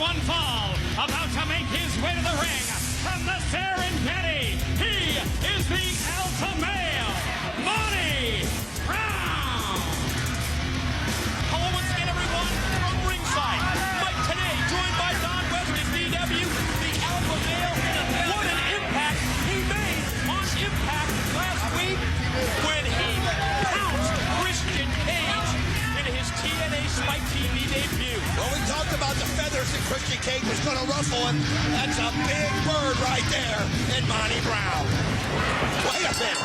one fall, about to make his way to the ring from the Serengeti. He is the alpha male, Monty Brown. Hello once again, everyone, from ringside. Mike today, joined by Don West and DW, the alpha male. What an impact he made on Impact last week when he pounced Christian Cage in his TNA Spike TV debut. Well, we talked about the feathers that Christian Cage was going to ruffle, and that's a big bird right there in Monty Brown. Wait a minute.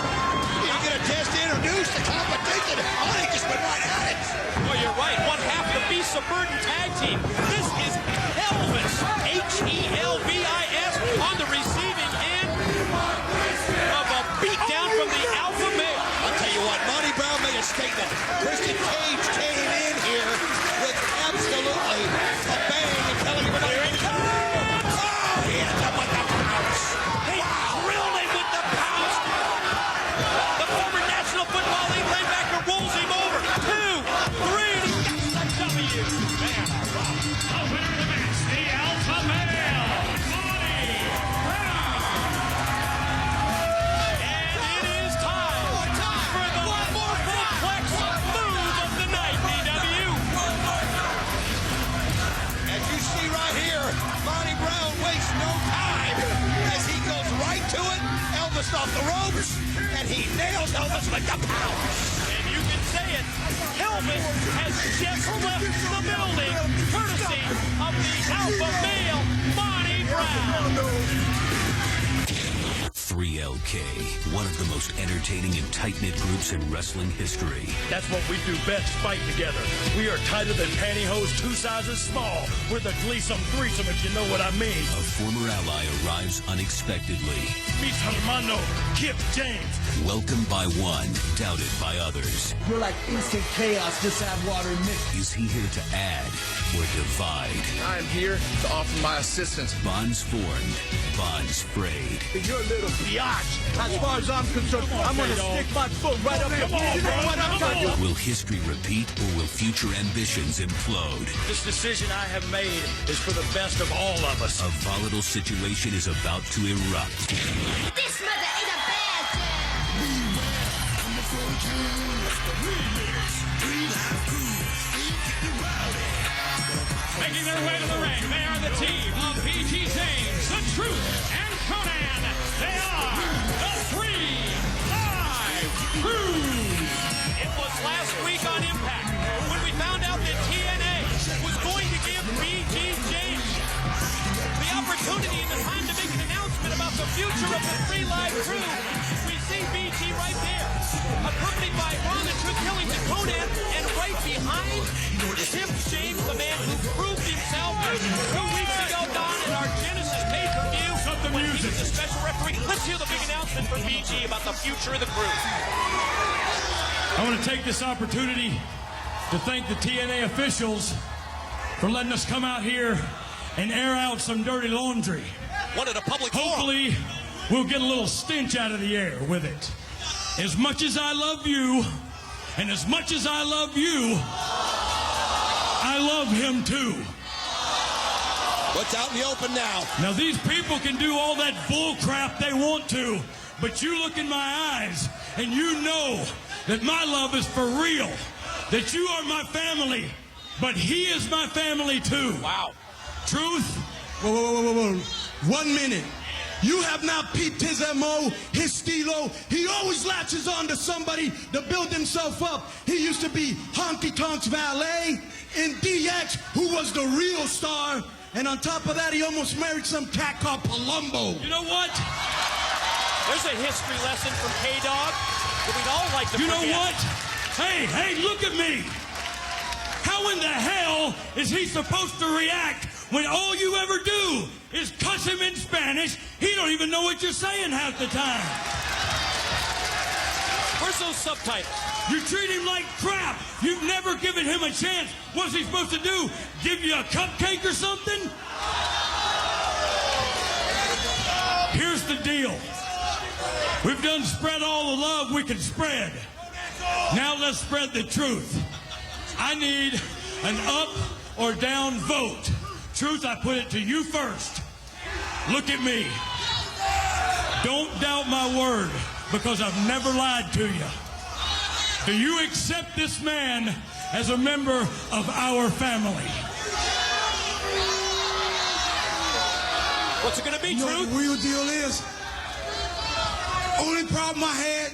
You get a chance to introduce the competition. Oh, they just went right at it. Well, you're right. One half the Beast of Burden tag team. This is Hellvis, H-E-L-V-I-S, on the receiving end of a beatdown from the alpha male. I'll tell you what, Monty Brown made a statement. Christian Cage came in here with absolutely a bang and telling everybody, here he comes! Oh, he hit him with the pounce. He drilled him with the pounce. The former National Football League linebacker rolls him over. 2, 3, and he gets the W. Man, the winner of the match, the alpha male, Monty Brown. And it is time for the complex move of the night, DW. As you see right here, Monty Brown wastes no time as he goes right to it. Elvis off the ropes, and he nails Elvis with the pounce. And you can say it, Hellvis has just left the building, courtesy of the alpha male, Monty Brown. 3LK, one of the most entertaining and tight-knit groups in wrestling history. That's what we do best, fight together. We are tighter than pantyhose 2 sizes small. We're the Gleason threesome, if you know what I mean. A former ally arrives unexpectedly. Mi hermano, Kip James. Welcomed by one, doubted by others. You're like instant chaos, just add water and mix. Is he here to add or divide? I am here to offer my assistance. Bonds formed, bonds frayed. You're a little biatch. As far as I'm concerned, I'm going to stick my foot right up here. You know what I'm going to do? Will history repeat or will future ambitions implode? This decision I have made is for the best of all of us. A volatile situation is about to erupt. This mother is a bad girl. Making their way to the ring, they are the team of Kip James, The Truth, and Conan. They are the 3-5 Crew. It was last week on Impact when we found out that TNA was going to give Kip James the opportunity and the time to make an announcement about the future of the 3-Live Crew. We see BT right there, accompanied by Ron and Truth Killington Conan, and right behind Kip James, the man who proved himself 2 weeks ago, Don, in our Genesis pay-per-view. When he was a special referee. Let's hear the big announcement from BG about the future of the crew. I want to take this opportunity to thank the TNA officials for letting us come out here and air out some dirty laundry. What at a public forum. Hopefully, we'll get a little stench out of the air with it. As much as I love you, and as much as I love you, I love him too. What's out in the open now? Now, these people can do all that bull crap they want to, but you look in my eyes, and you know that my love is for real, that you are my family, but he is my family too. Wow. Truth? Whoa. 1 minute. You have not peeped his MO, his stilo. He always latches on to somebody to build himself up. He used to be Honky Tonk's valet in DX, who was the real star. And on top of that, he almost married some cat called Palumbo. You know what? There's a history lesson from K-Dog that we'd all like to forget. You know what? Hey, look at me. How in the hell is he supposed to react when all you ever do is cuss him in Spanish? He don't even know what you're saying half the time. Where's those subtitles? You treat him like crap. You've never given him a chance. What's he supposed to do? Give you a cupcake or something? Here's the deal. We've done spread all the love we can spread. Now let's spread the truth. I need an up or down vote Truth, I put it to you first. Look at me. Don't doubt my word, because I've never lied to you. Do you accept this man as a member of our family? What's it going to be, You know Truth? what the real deal is? Only problem I had,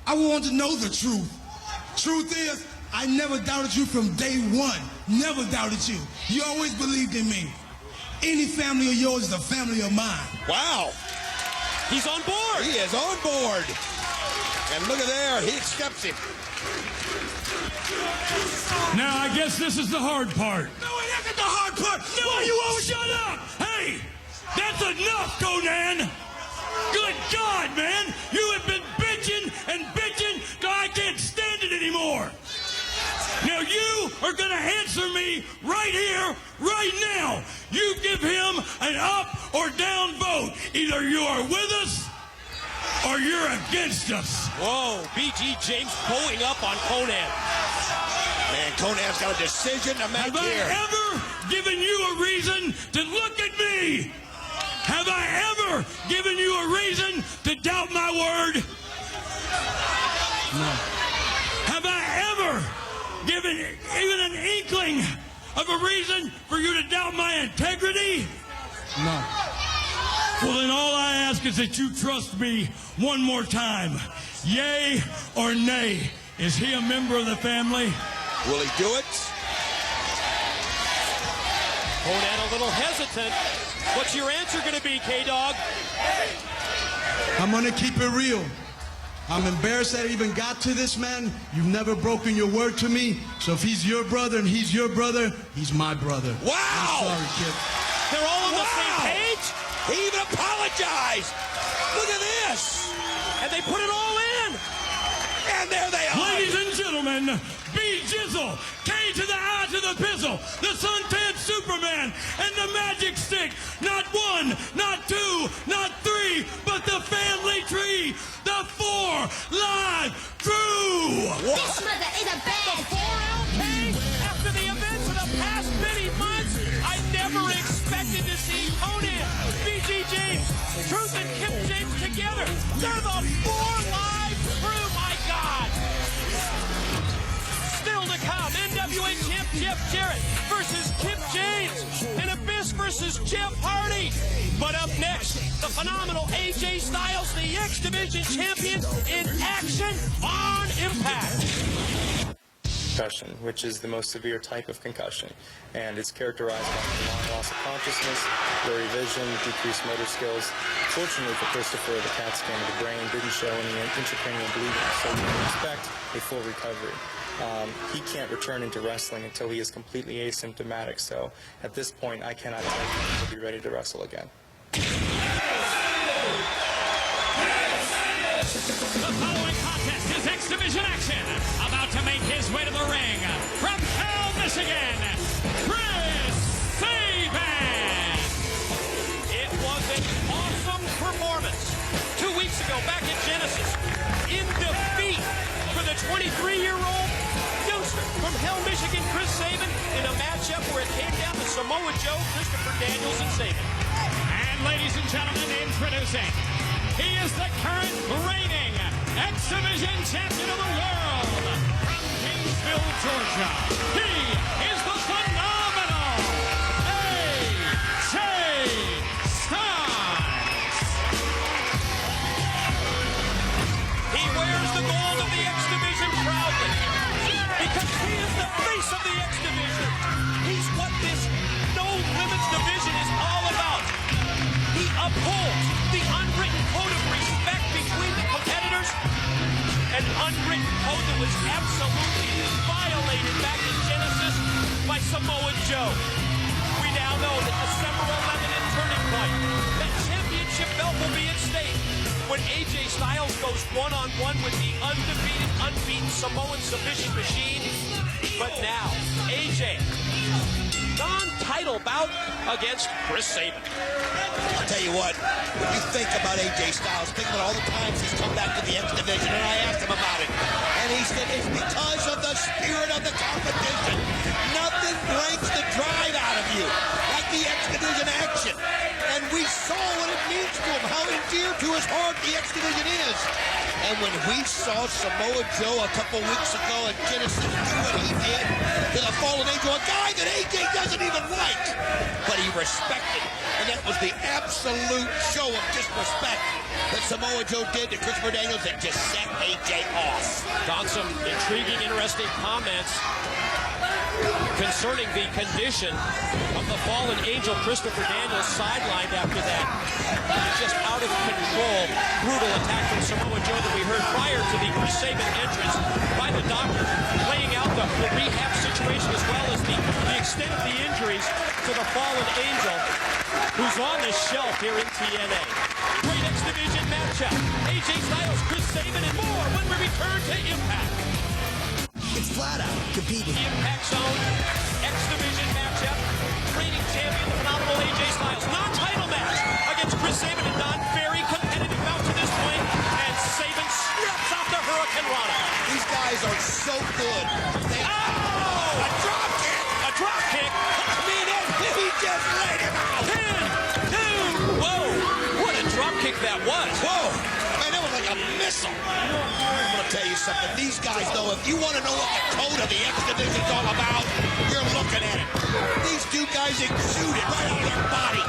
I wanted to know the truth. Truth is, I never doubted you from day one. Never doubted you. You always believed in me. Any family of yours is a family of mine. Wow. He's on board. He is on board. And look at there. He accepts him. Now, I guess this is the hard part. No, it isn't the hard part. No, Why you always... shut up! Hey, that's enough, Conan. Good God, man! You have been bitching and bitching till I can't stand it anymore. Now you are gonna answer me right here, right now. You give him an up or down vote. Either you are with us or you're against us. Whoa, BG James pulling up on Conan. Man, Conan's got a decision to make Have I here. ever given you a reason to look at me? Have I ever given you a reason to doubt my word? No. Have I ever given even an inkling of a reason for you to doubt my integrity? No. Well, then all I ask is that you trust me one more time. Yay or nay? Is he a member of the family? Will he do it? Conan a little hesitant. What's your answer going to be, K-Dog? I'm going to keep it real. I'm embarrassed that I even got to this, man. You've never broken your word to me. So if he's your brother and he's your brother, he's my brother. Wow! I'm sorry, Kip. They're all on the same Wow! page, He even apologized. Look at this. and they put it all in. And there they are. Ladies and gentlemen, B-Jizzle, K to the I to the Pizzle, the Suntan Superman, and the Magic Stick. Not one, not two, not three, but the family tree, the 4 live crew. This mother is a bad Okay, after the events of the past many months, I never expected to see Conan, BG James, Truth, and Kip James together. They're the 4 live crew, my God. Still to come, NWA champ Jeff Jarrett versus Kip James, and Abyss versus Jeff Hardy. But up next, the phenomenal AJ Styles, the X Division champion, in action on Impact. Concussion, which is the most severe type of concussion, and it's characterized by prolonged loss of consciousness, blurry vision, decreased motor skills. Fortunately for Christopher, the CAT scan of the brain didn't show any intracranial bleeding, so we can expect a full recovery. He can't return into wrestling until he is completely asymptomatic, so at this point I cannot tell you if he'll be ready to wrestle again. The following contest is X Division action. About to make his way to the ring from Hell, Michigan, Chris Sabin. It was an awesome performance 2 weeks ago back at Genesis in defeat for the 23-year-old youngster from Hell, Michigan, Chris Sabin, in a matchup where it came down to Samoa Joe, Christopher Daniels, and Sabin. And ladies and gentlemen, introducing, he is the current reigning X Division champion of the world from Gainesville, Georgia. He is the phenomenal AJ Styles. He wears the gold of the X Division proudly because he is the face of the X Division. He's what this No Limits division is all about. He upholds the unwritten code of respect between the competitors, an unwritten code that was absolutely violated back in Genesis by Samoa Joe. We now know that December 11th in Turning Point, that championship belt will be at stake when AJ Styles goes one-on-one with the undefeated, unbeaten Samoan submission machine. But now, AJ non-title bout against Chris Sabin. I'll tell you what, when you think about AJ Styles, think about all the times he's come back to the X Division, and I asked him about it. And he said it's because of the spirit of the competition. Nothing breaks the drive out of you like the X Division action. And we saw what it means to him, how endeared to his heart the X Division is. And when we saw Samoa Joe a couple weeks ago at Genesis do what he did to the Fallen Angel, a guy that AJ doesn't even like, but he respected. And that was the absolute show of disrespect that Samoa Joe did to Christopher Daniels and just set AJ off. Got some intriguing, interesting comments concerning the condition of the fallen angel Christopher Daniels, sidelined after that just out of control brutal attack from Samoa Joe that we heard prior to the Chris Sabin entrance by the doctor, laying out the rehab situation as well as the extent of the injuries to the fallen angel, who's on the shelf here in TNA. Great X Division matchup. AJ Styles, Chris Sabin, and more when we return to Impact. It's flat out competing. Impact Zone, X Division matchup. Reigning champion, the phenomenal AJ Styles. Non-title match against Chris Sabin and Don. Very competitive bout to this point. And Sabin strips off the Hurricane Rana. These guys are so good. A drop kick! A drop kick! I mean, he just laid him out. 10, 2, whoa! What a drop kick that was. Whoa! Man, that was like a missile. I'm going to tell you something. These guys, though, if you want to know what the code of the X Division's all about, you're looking at it. These two guys exude it right out of their body.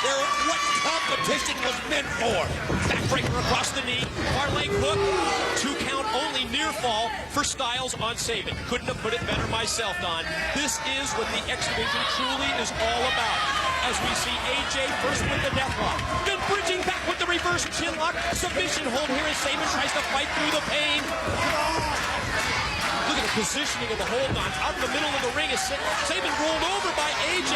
They're what competition was meant for. Backbreaker across the knee, far leg hook, 2 count only, near fall for Styles on Sabin. Couldn't have put it better myself, Don. This is what the X Division truly is all about. As we see AJ first with the deathlock, then bridging back with the reverse chinlock, submission hold here as Sabin tries to fight through the pain. Look at the positioning of the hold on out in the middle of the ring as Sabin rolled over by AJ.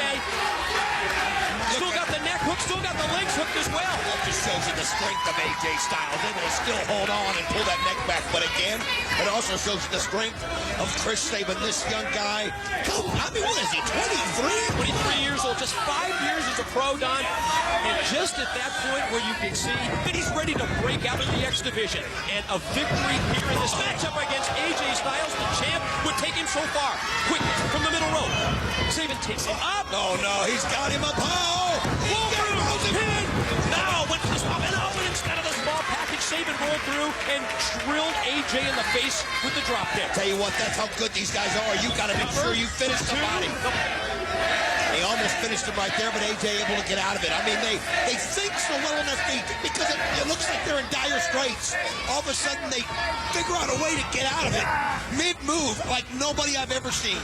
Still got the neck hook, still got the legs hooked as well. That just shows you the strength of AJ Styles, able to still hold on and pull that neck back. But again, it also shows you the strength of Chris Sabin, this young guy. I mean, what is he, 23? 23 years old, just 5 years as a pro, Don. And just at that point where you can see that he's ready to break out of the X Division. And a victory here in this matchup against AJ Styles, the champ, would take him so far. Quick from the middle rope. Sabin takes him up. Oh, no, he's got him up. Oh! Pin. Now went to the spot, and instead of the small package, Sabin rolled through and drilled AJ in the face with the drop kick. Tell you what, that's how good these guys are. You got to make sure you finish the body. They almost finished him right there, but AJ able to get out of it. I mean, they think so well on their feet because it looks like they're in dire straits. All of a sudden, they figure out a way to get out of it mid-move like nobody I've ever seen.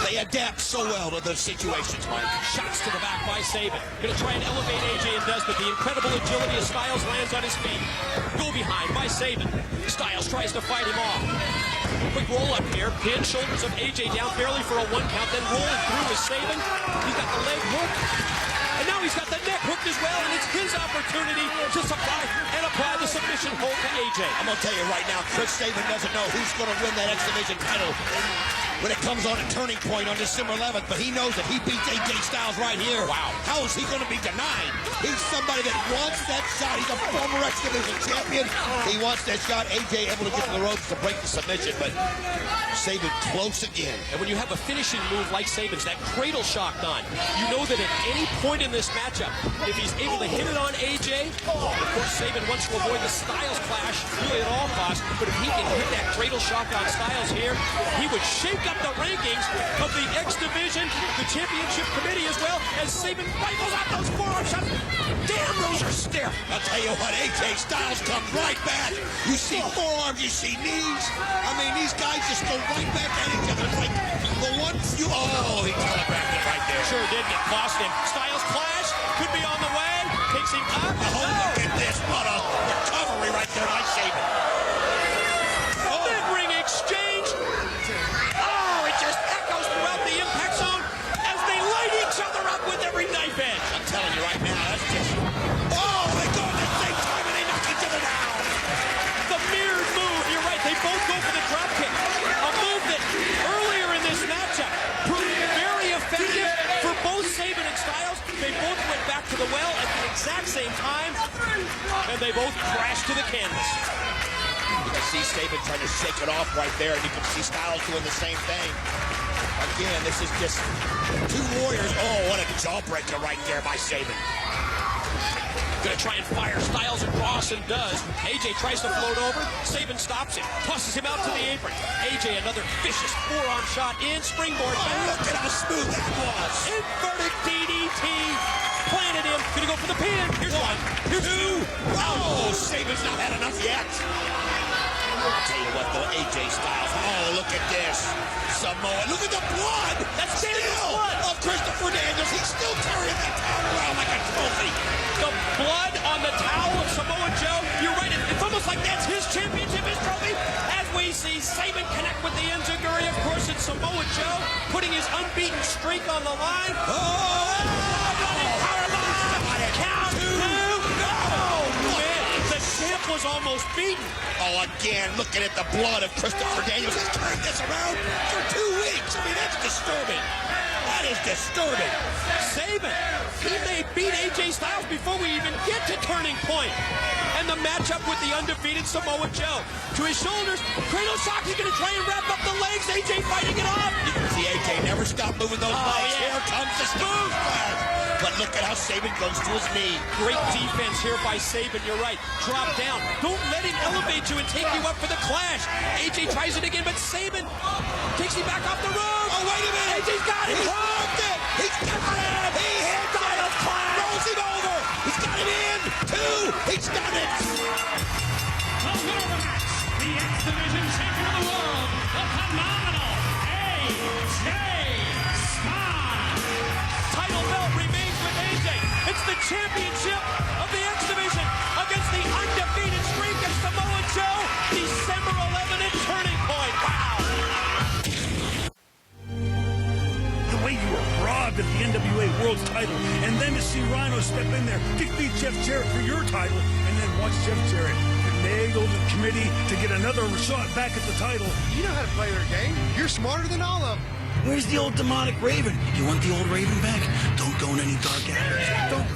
They adapt so well to those situations, Mike. Shots to the back by Sabin. Gonna try and elevate AJ and does, but the incredible agility of Styles lands on his feet. Go behind by Sabin. Styles tries to fight him off. Quick roll up here. Pin shoulders of AJ down barely for a 1 count, then rolling through with Sabin. He's got the leg hook. And now he's got the neck hooked as well, and it's his opportunity to supply and apply the submission hold to AJ. I'm going to tell you right now, Chris Sabin doesn't know who's going to win that X Division title when it comes on a turning point on December 11th, but he knows that he beats AJ Styles right here. Wow. How is he going to be denied? He's somebody that wants that shot. He's a former X Division champion. He wants that shot. AJ able to get to the ropes to break the submission, but Sabin close again. And when you have a finishing move like Sabin's, that cradle shock on, you know that at any point in this matchup, if he's able to hit it on AJ, of course Sabin wants to avoid the Styles clash really at all costs, but if he can hit that cradle shock on Styles here, he would shake up the rankings of the X Division, the championship committee as well, as Sabin rifles out those forearm shots. Damn, those are stiff. I'll tell you what, AJ Styles comes right back. You see forearms, you see knees. I mean, these guys just go right back at each other. It's like the one few. Oh, he telegraphed it right there. Sure did. It cost him. Styles clash could be on the way. Takes him up. Oh, look at this. What a recovery right there by Sabin. Oh. Mid-ring exchange. Oh, it just echoes throughout the Impact Zone as they light each other up with every knife edge. I'm telling you right now, that's just. Oh, they go at the same time and they knock each other down. The mirrored move. You're right. They both go for the drop kick. A move that earlier in this matchup proved very effective They both went back to the well at the exact same time, and they both crashed to the canvas. You can see Sabin trying to shake it off right there, and you can see Styles doing the same thing. Again, this is just two warriors. Oh, what a jawbreaker right there by Sabin. Gonna try and fire Styles across, and does. AJ tries to float over. Sabin stops him, tosses him out to the apron. AJ, another vicious forearm shot in, springboard back. Oh, look at how smooth that was. Inverted DDT. Planted him. Gonna go for the pin. Here's one. Here's two. Oh, Sabin's not had enough yet. I'll tell you what, though, AJ Styles. Oh, look at this. Samoa. Look at the blood. That's still blood of Christopher Daniels. He's still carrying that towel around like a trophy. The blood on the towel of Samoa Joe. You're right. It's almost like that's his championship, his trophy. As we see Sabin connect with the enziguri. Of course, it's Samoa Joe putting his unbeaten streak on the line. Count two. Oh, man. The champ was almost beaten. Oh, again, looking at the blood of Christopher Daniels. He's carried this around for 2 weeks. I mean, that's disturbing. That is disturbing. Sabin, he may beat AJ Styles before we even get to turning point. And the matchup with the undefeated Samoa Joe. To his shoulders, Cradle Shock, he's going to try and wrap up the legs. AJ fighting it off. You can see AJ never stop moving those legs. Yeah. Here comes the smooth flag. But look at how Sabin goes to his knee. Great defense here by Sabin, you're right. Drop down. Don't let him elevate you and take you up for the clash. AJ tries it again, but Sabin takes him back off the road. Oh, wait a minute. AJ's got him. He hooked it. He's got it. He hit it. Rolls him over. He's got it in. Two. He's done it. The winner of the match, the X Division champion of the world, the phenomenal AJ Styles. Title belt remains with AJ. It's the championship of the X Division against the undefeated streak of Samoa Joe. December 11th at Turning Point. Wow. The way you were robbed of the NWA World's title, and then to see Rhino step in there, defeat Jeff Jarrett for your title, and then watch Jeff Jarrett finagle the committee to get another shot back at the title. You know how to play their game. You're smarter than all of them. Where's the old demonic Raven? You want the old Raven back? Don't go in any dark alleys. Don't.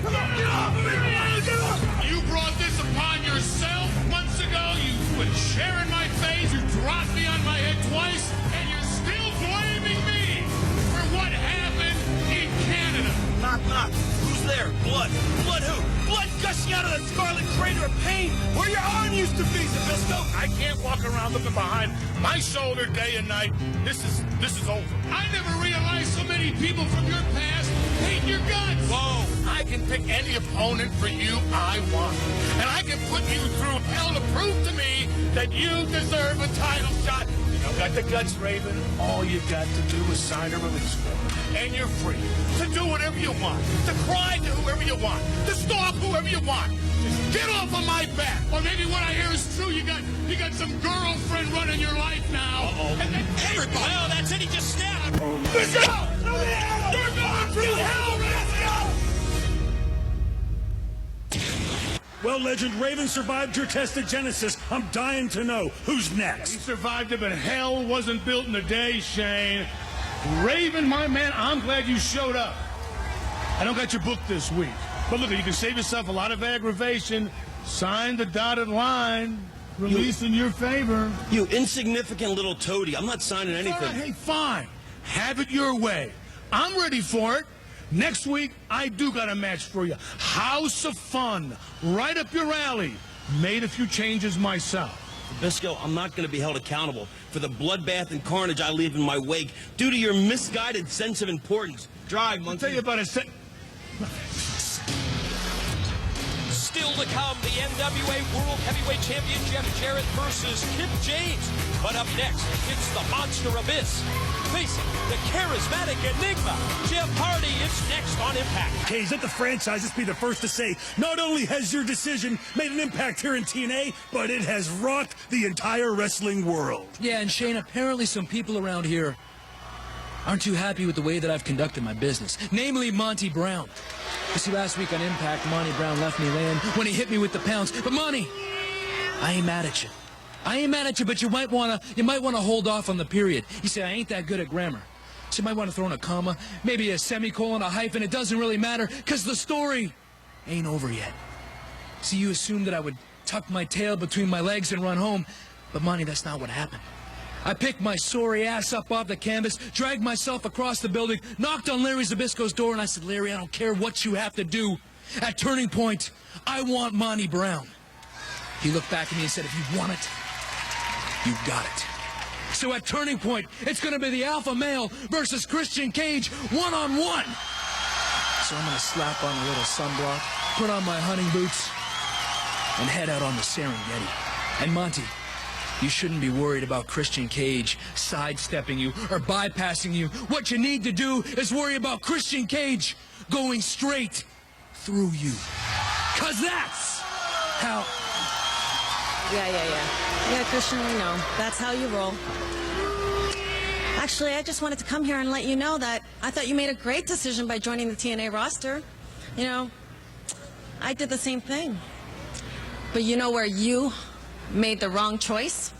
You brought this upon yourself months ago. You put chair in my face. You dropped me on my head twice. And you're still blaming me for what happened in Canada. Knock, knock. Who's there? Blood. Blood who? Blood gushing out of the scarlet crater of pain where your arm used to be, Zbyszko. I can't walk around looking behind my shoulder day and night. This is over. I never realized so many people from your past hate your guts. Whoa. I can pick any opponent for you I want. And I can put you through hell to prove to me that you deserve a title shot. You don't got the guts, Raven. All you got to do is sign a release form. And you're free to do whatever you want. To cry to whoever you want. To stalk whoever you want. Just get off of my back. Or maybe what I hear is true. You got some girlfriend running your life now. Uh-oh. And then everybody. Well, that's it. He just snapped. Bischoff! You're going through hell, Bischoff! Well, Legend, Raven survived your test at Genesis. I'm dying to know. Who's He next? survived it, but hell wasn't built in a day, Shane. Raven, my man, I'm glad you showed up. I don't got your book this week. But look, you can save yourself a lot of aggravation. Sign the dotted line. Release in your favor. You insignificant little toady. I'm not signing anything. All right, hey, fine. Have it your way. I'm ready for it. Next week, I do got a match for you. House of Fun. Right up your alley. Made a few changes myself. Bisco, I'm not going to be held accountable for the bloodbath and carnage I leave in my wake due to your misguided sense of importance. Drive, monkey. I'll tell you about a Still to come, the NWA World Heavyweight Champion Jeff Jarrett versus Kip James. But up next, it's the Monster Abyss. Facing the charismatic enigma, Jeff Hardy is next on Impact. Okay, let the franchises be the first to say, not only has your decision made an impact here in TNA, but it has rocked the entire wrestling world. Yeah, and Shane, apparently some people around here aren't too happy with the way that I've conducted my business, namely Monty Brown. You see, last week on Impact, Monty Brown left me laying when he hit me with the pounds. But Monty, I ain't mad at you. I ain't mad at you, but you might wanna hold off on the period. You say I ain't that good at grammar. So you might want to throw in a comma, maybe a semicolon, a hyphen. It doesn't really matter, because the story ain't over yet. See, you assumed that I would tuck my tail between my legs and run home, but Monty, that's not what happened. I picked my sorry ass up off the canvas, dragged myself across the building, knocked on Larry Zbyszko's door, and I said, Larry, I don't care what you have to do. At Turning Point, I want Monty Brown. He looked back at me and said, if you want it, you got it. So at Turning Point, it's going to be the alpha male versus Christian Cage one-on-one. So I'm going to slap on a little sunblock, put on my hunting boots, and head out on the Serengeti. And Monty, you shouldn't be worried about Christian Cage sidestepping you or bypassing you. What you need to do is worry about Christian Cage going straight through you. 'Cause that's how... Yeah, Christian, we know. That's how you roll. Actually, I just wanted to come here and let you know that I thought you made a great decision by joining the TNA roster. You know, I did the same thing. But you know where you made the wrong choice?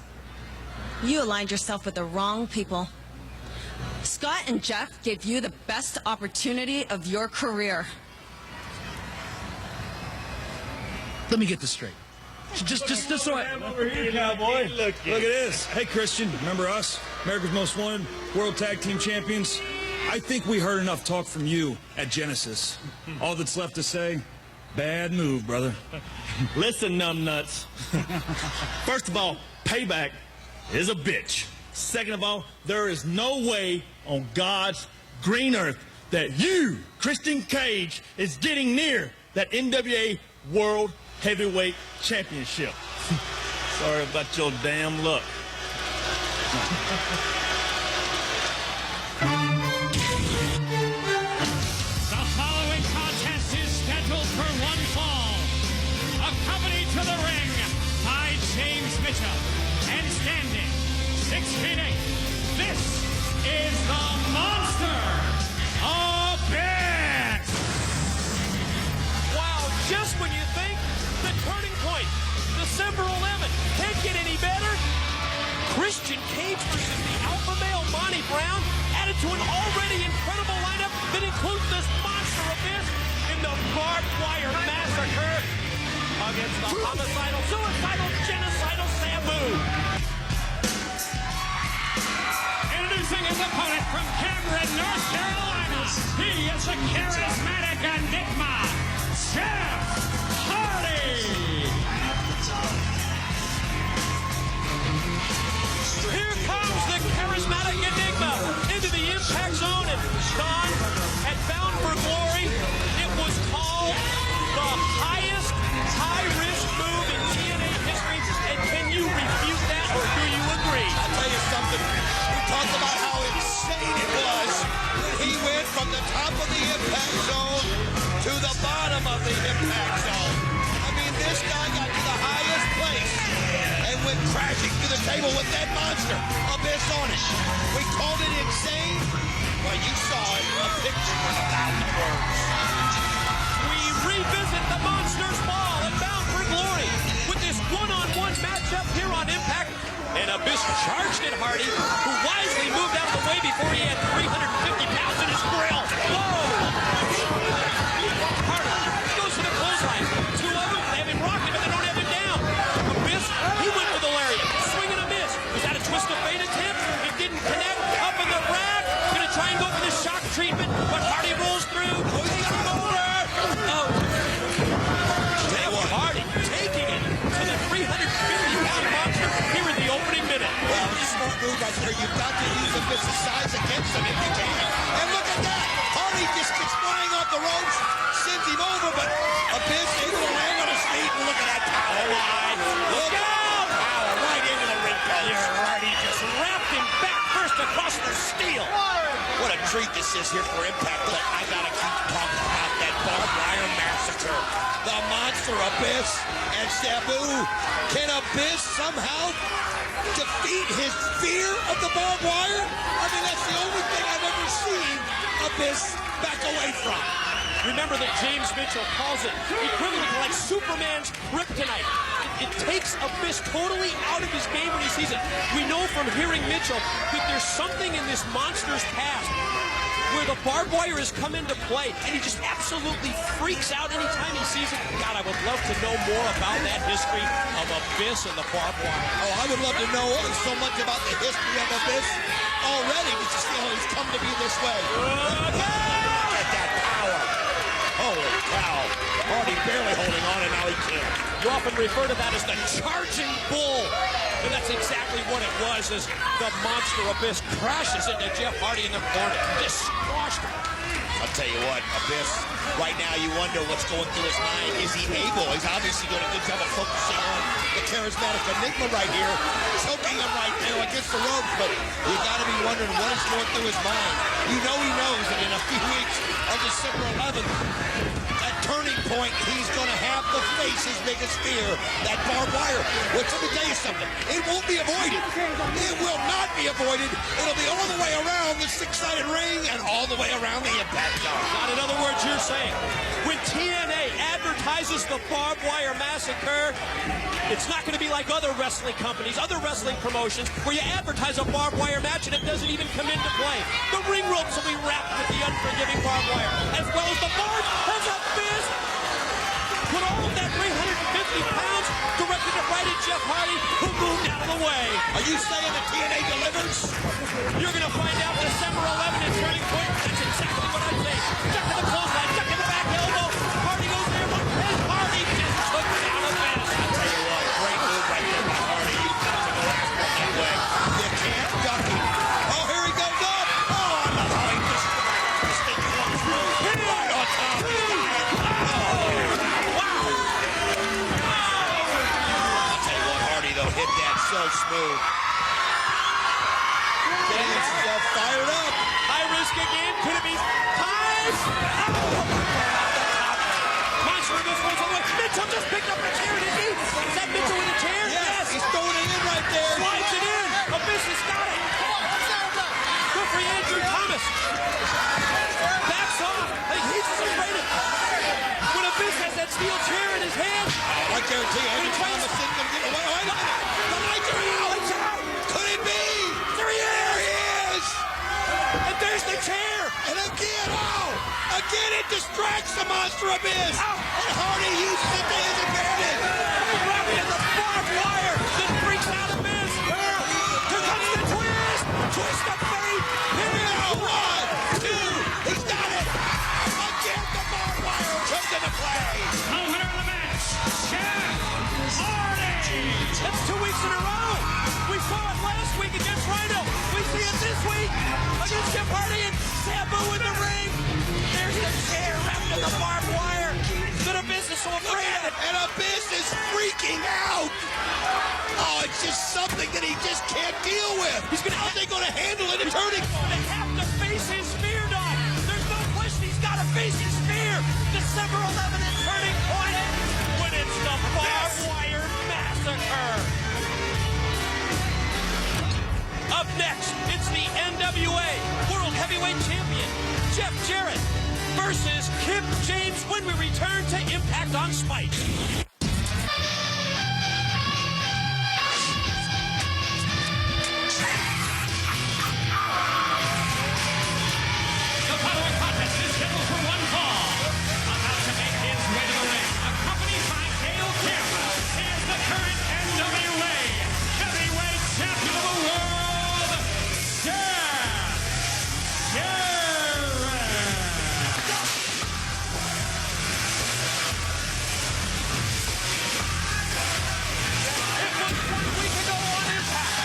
You aligned yourself with the wrong people. Scott and Jeff gave you the best opportunity of your career. Let me get this straight. Just so I... Over here, cowboy. Look at this. Hey, Christian, remember us? America's Most Wanted, World Tag Team Champions? I think we heard enough talk from you at Genesis. All that's left to say, bad move, brother. Listen, numbnuts. First of all, Payback is a bitch. Second of all, there is no way on God's green earth that you, Christian Cage, is getting near that NWA World Heavyweight Championship. Sorry about your damn luck. The following contest is scheduled for one fall. Accompanied to the ring by James Mitchell and standing 6'8", this is the Monster Abyss. Wow, just when you think the Turning Point, December 11th, can't get any better. Christian Cage versus the alpha male Monty Brown, added to an already incredible lineup that includes this Monster Abyss in the barbed wire massacre against the homicidal, suicidal, genocidal Sabu. Introducing his opponent from Cameron, North Carolina. He is a charismatic enigma, Jeff Hardy. Here comes the charismatic enigma into the impact zone, and Shawn had Bound for Glory. It was called the highest high-risk move in TNA history. And can you refute that, or do you agree? I'll tell you something. We talked about how insane it was when he went from the top of the impact zone to the bottom of the impact zone. I mean, this guy got to the highest place and went crashing to the table with that Monster Abyss on it. We called it insane. Well, you saw it. A picture with 1,000 words. We revisit the Monsters Ball and Bound for Glory with this one-on-one matchup here on Impact. And Abyss charged at Hardy, who wisely moved out of the way before he had 350 pounds in his grill. Whoa! Hardy goes for the clothesline. Two of them, they have him rocking, but they don't have him down. Abyss, he went for the lariat. Swing and a miss. Was that a twist of fate attempt? It didn't connect. Up in the rack. Gonna try and go for the shock treatment, but Hardy rolls through. Takes him over. Oh. Jeff Hardy taking it to the 350-pound monster here in the opening minute. Well, smart move right there. You've got to use Abyss's size against him if you can. And look at that. Hardy just gets flying off the ropes, sends him over, but Abyss able to land on his feet. And look at that power. Look out! Power right into the ring post. Here, Hardy just wrapped him back first across the steel. What a treat this is here for Impact, but I gotta keep talking about that barbed wire massacre. The Monster Abyss and Sabu. Can Abyss somehow defeat his fear of the barbed wire? I mean, that's the only thing I've ever seen Abyss back away from. Remember that James Mitchell calls it equivalent to like Superman's kryptonite. It takes Abyss totally out of his game when he sees it. We know from hearing Mitchell that there's something in this monster's past where the barbed wire has come into play, and he just absolutely freaks out anytime he sees it. God, I would love to know more about that history of Abyss and the barbed wire. Oh, I would love to know so much about the history of Abyss already, just to see how he's come to be this way. Look at that power. Holy cow. Hardy barely holding on, and now he can't. You often refer to that as the charging bull. And that's exactly what it was, as the monster Abyss crashes into Jeff Hardy in the corner. Just squashed him. I'll tell you what, Abyss, right now you wonder what's going through his mind. Is he able? He's obviously doing a good job of focusing on the charismatic enigma right here, choking him right there against the ropes, but you got to be wondering what is going through his mind. You know he knows that in a few weeks on December 11th, that turning point, he's going to have to face his biggest fear, that barbed wire. Which, let me tell you something, it won't be avoided. It will not be avoided. It'll be all the way around the six-sided ring and all the way around the impact zone. Not in other words, you're saying, when TNA advertises the barbed wire massacre, it's not going to be like other wrestling companies, other wrestling promotions, where you advertise a barbed wire match and it doesn't even come into play. The ring ropes will be wrapped with the unforgiving barbed wire, as well as the barbed as a fist. Put all of that 350 pounds, directed it right at Jeff Hardy, who moved out of the way. Are you saying that TNA delivers? You're going to find out December 11th at Turning Point. That's exactly what I'm saying. Duck in the clothesline, duck in the back elbow. Hardy goes there, and Hardy just took down a fence. I'll tell you what, great move right there by Hardy. You've got to go after him that way. You can't duck him. Oh, here he goes up. Oh, I love how he just sneaks one through. Right on top. Hit that so smooth. Getting himself fired up. High risk again. Could it be Tazz? Monster this one's away. Mitchell just picked up the chair, didn't he? Is that Mitchell with a chair? Yes. He's throwing it in right there. Slides it in. Abyss has got it. Good for Andrew Thomas. Backs off. Like he's afraid of it. When Abyss has that steel chair in his hand. I guarantee you, Andrew Thomas isn't going to get away. Wait a minute. The lights are out. Could it be? There he is. There he is. And there's the chair. And again, again it distracts the monster Abyss. And Hardy uses it to his advantage. Robbie and the barbed wire that freaks out Abyss. Here comes the twist. Twist of fate. Here, 1, 2. He's got it. Again, the barbed wire comes into play. The winner of the match, Jeff Hardy. That's 2 weeks in a row. We saw it last week against Rhino. We see it this week against Jeff Hardy and Sabu in the ring. There's the chair wrapped in the barbed wire. That Abyss is so afraid of. And Abyss is freaking out. Oh, it's just something that he just can't deal with. How's he going to handle it? It's hurting. He's going to have to face his fear, Doc. There's no question he's got to face his fear. December 11th at Turning Point, when it's the barbed wire massacre. Up next, it's the NWA World Heavyweight Champion, Jeff Jarrett, versus Kip James when we return to Impact on Spike. The following contest is scheduled for one fall. About to make his way to the ring, accompanied by Gail, is the current NWA Heavyweight Champion of the World, Jeff Jarrett. It was 1 week ago on Impact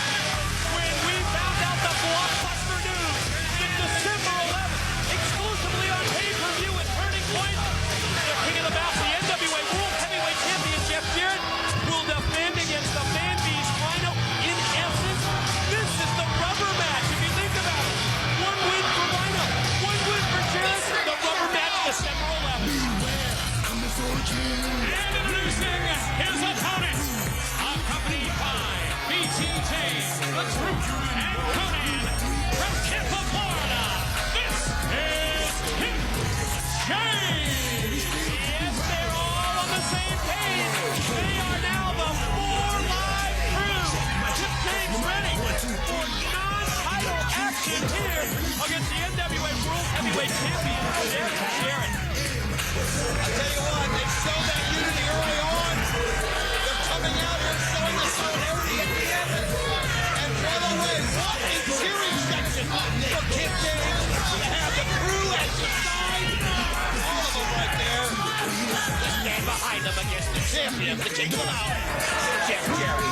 when we found out the blockbuster news that December 11th, exclusively on pay-per-view at Turning Point, the King of the Bout, the NWA World Heavyweight Champion Jeff Jarrett will defend against the Man Beast Rhino. In essence, this is the rubber match. If you think about it, 1 win for Rhino, 1 win for Jarrett. The rubber match December 11th. And introducing his opponent, accompanied by BTJ, The Truth, and Conan from Tampa, Florida. This is Kip James. Yes, they're all on the same page. They are now the 4 Live crew. Kip James ready for non-title action action here against the NWA World Heavyweight Champion, Jarrett. I tell you what, they show that unity early on. They're coming out here showing the solidarity at the end. And what a way, what a cheering section for Kip James to have the crew at his side. All of them right there. To stand behind them against the champion to take them out. Jeff Jarrett.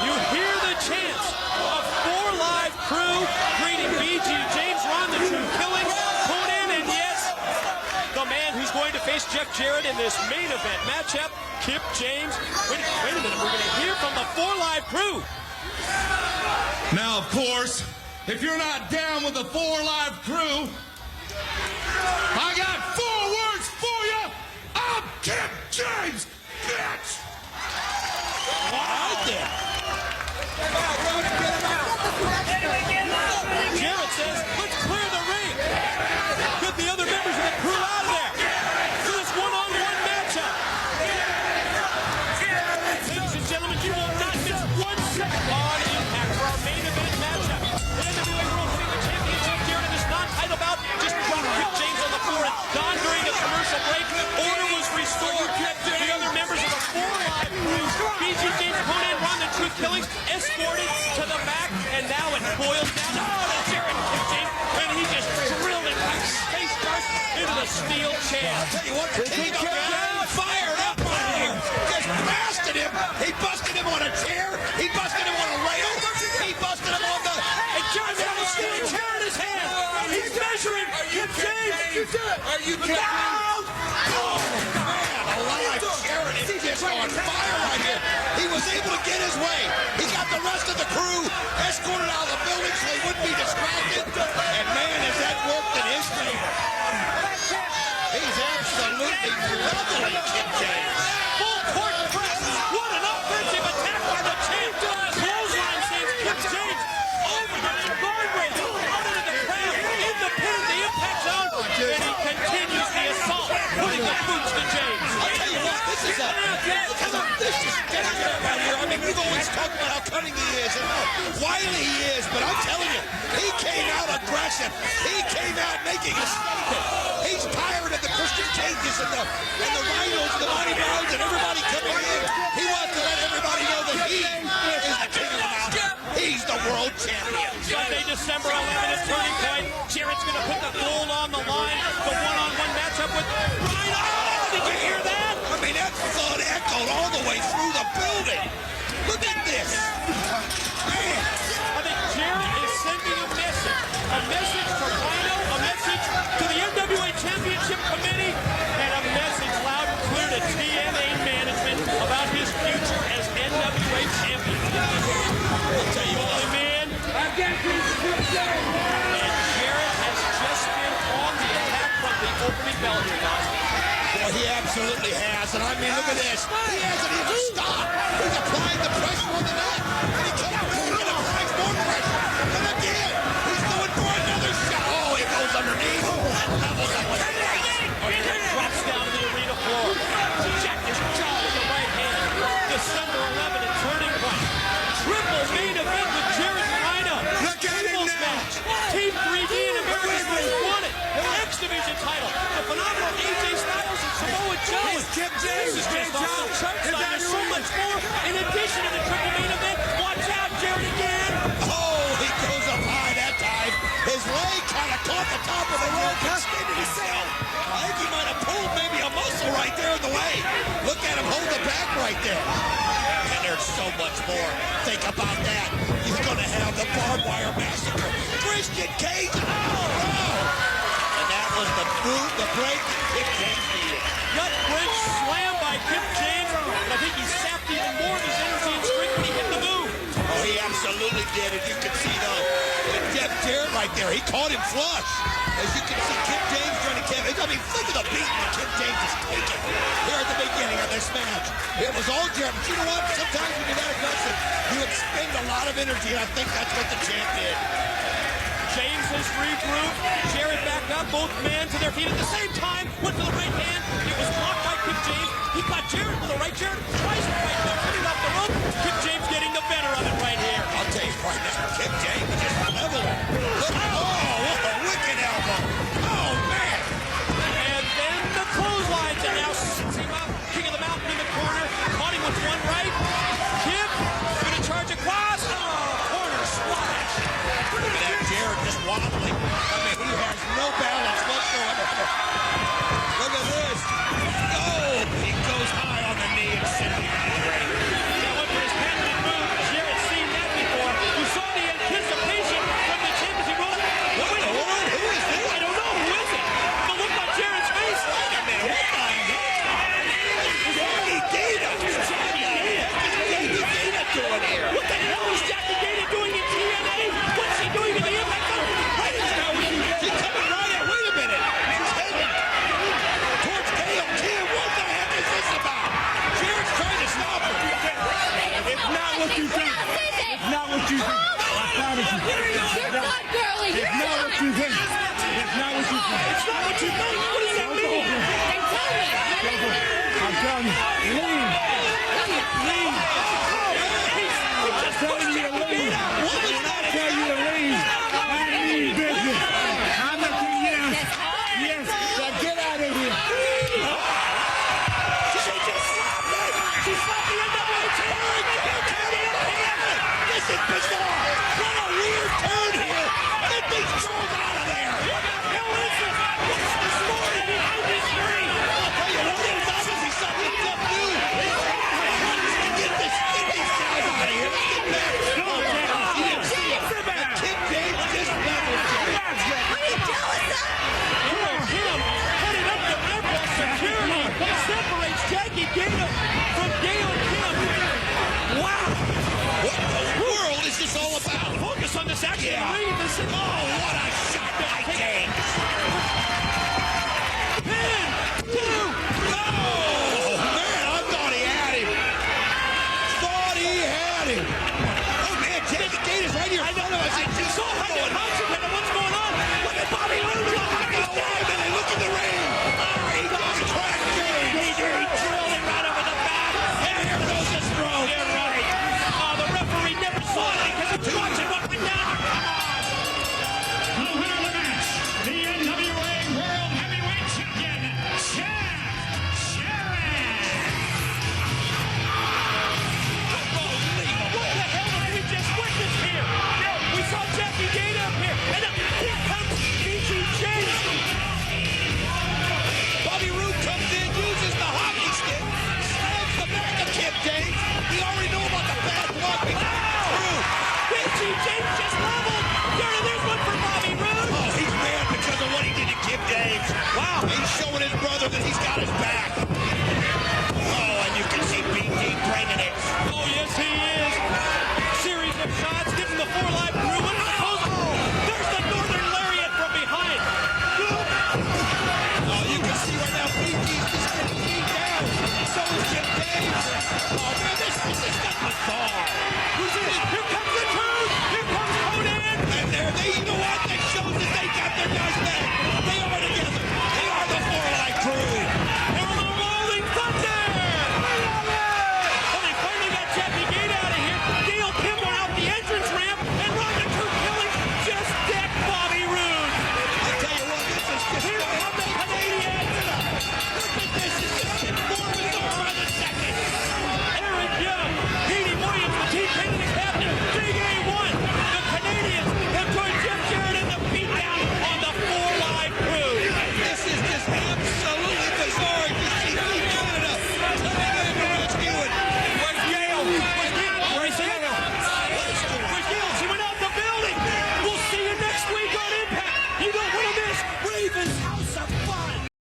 You hear the chants of 4 Live crew greeting BG James Ron, the True Killing, Conan, and yes, the man who's going to face Jeff Jarrett in this main event matchup, Kip James. Wait a minute, we're going to hear from the 4 Live crew. Now, of course, if you're not down with the 4 Live crew, I got 4 words for you. I'm Kip James, bitch! Right there. Jarrett says, let's clear the ring. Get the other members of the crew out of there for this one-on-one matchup. Ladies and gentlemen, you will not miss 1 second on Impact for our main event matchup. The NWA World Heavyweight Champion Jeff Jarrett in this non-title bout just dropped Kip James on the floor and gone during a commercial break. Order was restored. The other members of the 4 Live crew, BG James, Conan, Ron, the Truth Killings, escorted to the back, and now it boils down to Jarrett and Kip James, and he just drilled it like space dust into the steel chair. I'll tell you what, the team up there fired up right here. Just blasted him. He busted him on a chair. He busted him on a rail. He busted him on the... And Jarrett's got a steel chair in his hand. He's measuring Kip James. Are you kidding me? Oh, man, alive. Jarrett is just on fire right here. He was able to get his way. He got the rest of the crew escorted out of the building so he wouldn't be distracted. And, man, has that worked in his favor. He's absolutely leveling Kip James. Full court press. What an offensive attack by the champ. Clothesline sends Kip James over the guardrail, out into the crowd, in the pin, the impact zone, and he continues the assault, putting the boots to James. I'll tell you what, this is right here. I mean, we've always talked about how cunning he is and how wily he is, but I'm telling you, he came out aggressive. He came out making a statement. He's tired of the Christian Cages and the Rhinos and the Monty Browns and everybody coming in. He wants to let everybody know that he is the king of the mountain. He's the world champion. Sunday, December 11th, Turning Point. Jarrett's going to put the gold on the line. The one-on-one matchup with Rhino. Oh, did you hear that? I mean, that thud echoed all the way through the building. Look at this. Man. I think Jarrett is sending a message from Rhino, a message to the NWA Championship Committee, and a message loud and clear to TNA management about his future as NWA Champion. I'll tell you what, man. And Jarrett has just been on the attack from the opening bell here, guys. Boy, he absolutely has. And I mean, look at this. He hasn't even stopped. He's applying the pressure on the net. And he comes through and applies more pressure. And again, he's going for another shot. Oh, he goes underneath. That levels up with Drops down to the arena floor. Jack his jaw with the right hand. December 11th at Turning Point. Triple main event with Jarrett and Rhino. Singles match. Team 3D and America's Most Wanted. X Division title. The phenomenal AJ Styles and Samoa Joe. Kip James. This is just off the charts. There's so much more. In addition to the triple main event, watch out, Jarrett again. Oh, he goes up high that time. His leg kind of caught the top of the rope and skinned himself. I think he might have pulled maybe a muscle right there in the way. Look at him hold it back right there. And there's so much more. Think about that. He's going to have the barbed wire massacre. Christian Cage. Oh, no. And that was the boot, the break Kip James needed. Gut wrench slam by Kip James. And I think he sapped even more of his energy and strength when he hit the move. Oh, he absolutely did. As you can see, though, and Jeff Jarrett right there, he caught him flush. As you can see, Kip James trying to I mean, think of the beating that Kip James is taking here at the beginning of this match. It was all Jarrett. But you know what? Sometimes when you're that aggressive, you expend a lot of energy, and I think that's what the champ did. James has regrouped. Jarrett back up. Both men to their feet at the same time. Went for the right hand. It was blocked by Kip James. He caught Jarrett with the right. Jarrett twice with the right hook. Coming off the rope. Kip James getting the better of it right here. I'll tell you right Monty, no